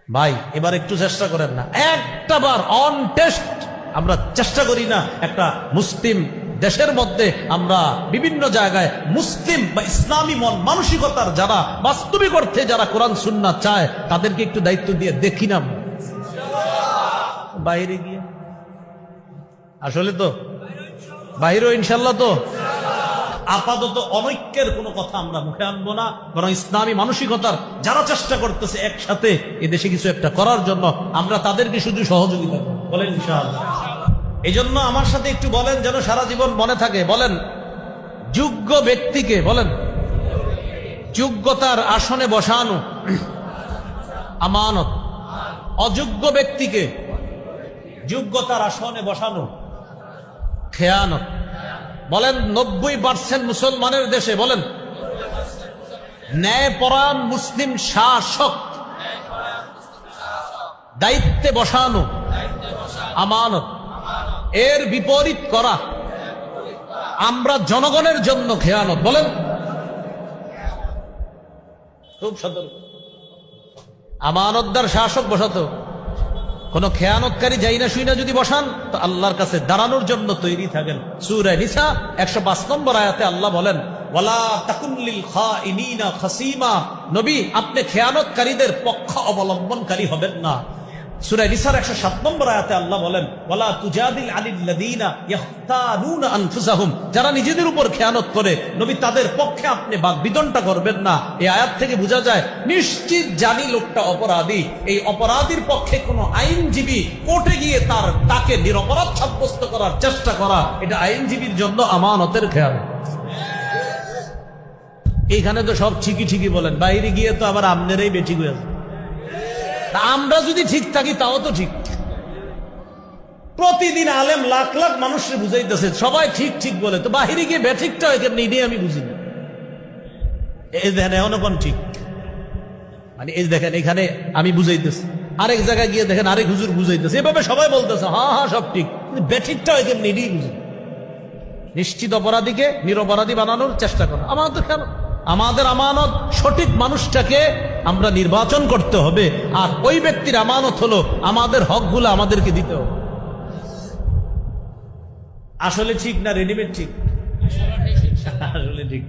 ভাই এবার একটু চেষ্টা করেন না, একটা বার অন টেস্ট আমরা চেষ্টা করি না একটা মুসলিম দেশের মধ্যে আমরা বিভিন্ন জায়গায় মুসলিম বা ইসলামী মন মানসিকতার যারা বাস্তবিক অর্থে যারা কোরআন সুন্নাহ চায় তাদেরকে একটু দায়িত্ব দিয়ে দেখি না বাইরে গিয়ে। আসলে তো বাইরেও ইনশাল্লাহ তো আপাতত অনৈক্যের কোনো কথা আমরা মুখে আনবো না, বরং ইসলামী মানসিকতার যারা চেষ্টা করতেছে একসাথে এদেশে কিছু একটা করার জন্য আমরা তাদেরকে শুধু সহযোগিতা করব, বলেন ইনশাআল্লাহ। এই জন্য আমার সাথে একটু বলেন যেন সারা জীবন মনে থাকে, বলেন যোগ্য ব্যক্তিকে, বলেন যোগ্যতার আসনে বসানো আমানত, অযোগ্য ব্যক্তিকে যোগ্যতার আসনে বসানো খেয়ানত। বলেন 90% মুসলমানের দেশে, বলেন ন্যায়পরায়ণ মুসলিম শাসক দায়িত্বে বসানো আমানত, এর বিপরীত করা আমরা জনগণের জন্য খেয়ানত। বলেন খুব সতর্ক। আমানতদার শাসক বসাতো, কোন খেয়ানতকারী যাই না শুই না যদি বসান তো আল্লাহর কাছে দাঁড়ানোর জন্য তৈরি থাকেন। সূরা নিসা 105 নম্বর আয়াতে আল্লাহ বলেন, ওয়ালা তাকুন লিল খাইনিনা খাসিমা, নবী আপনি খেয়ানতকারীদের পক্ষ অবলম্বনকারী হবেন না। সূরা নিসার 107 নম্বর আয়াতে আল্লাহ বলেন, ওয়ালা তুজাদিল আনিল লাযিনা ইখতানুনা আনফুসাহুম, যারা নিজেদের উপর খেয়ানত করে নবী তাদের পক্ষে আপনি বাকবিতণ্ডা করবেন না। এই আয়াত থেকে বোঝা যায় নিশ্চিত জানি লোকটা অপরাধী, এই অপরাধীর পক্ষে কোনো আইনজীবী কোর্টে গিয়ে তাকে নিরপরাধ সাব্যস্ত করার চেষ্টা করা, এটা আইনজীবীর জন্য আমানতের খেয়ানত। এইখানে তো সব ঠিকই ঠিকই বলেন, বাইরে গিয়ে তো আবার আমনেরই বেঠিক হয়ে আছে। আমরা যদি ঠিক থাকি তাও তো ঠিক। প্রতিদিন আলেম লাখ লাখ মানুষকে বুঝাইতেছে সবাই ঠিক ঠিক বলে, তো বাহিরে গিয়ে বেঠিকটা এখানে এটাই আমি বুঝি না। এই দেখেন এখন কোন ঠিক, মানে এই দেখেন এখানে আমি বুঝাইতেছি, আরেক জায়গায় গিয়ে দেখেন আরেক হুজুর বুঝাইতেছে, এভাবে সবাই বলতেছে হ্যাঁ হ্যাঁ সব ঠিক, কিন্তু বেঠিকটা এখানে এটাই বুঝি। নিশ্চিত অপরাধীকে নিরপরাধী বানানোর চেষ্টা করা আমাদের কেন? আমাদের আমানত সঠিক মানুষটাকে আমরা নির্বাচন করতে হবে, আর ওই ব্যক্তির আমানত হলো আমাদের হকগুলো আমাদেরকে দিতে হবে। আসলে ঠিক না রেডিমেড ঠিক? আসলে ঠিক।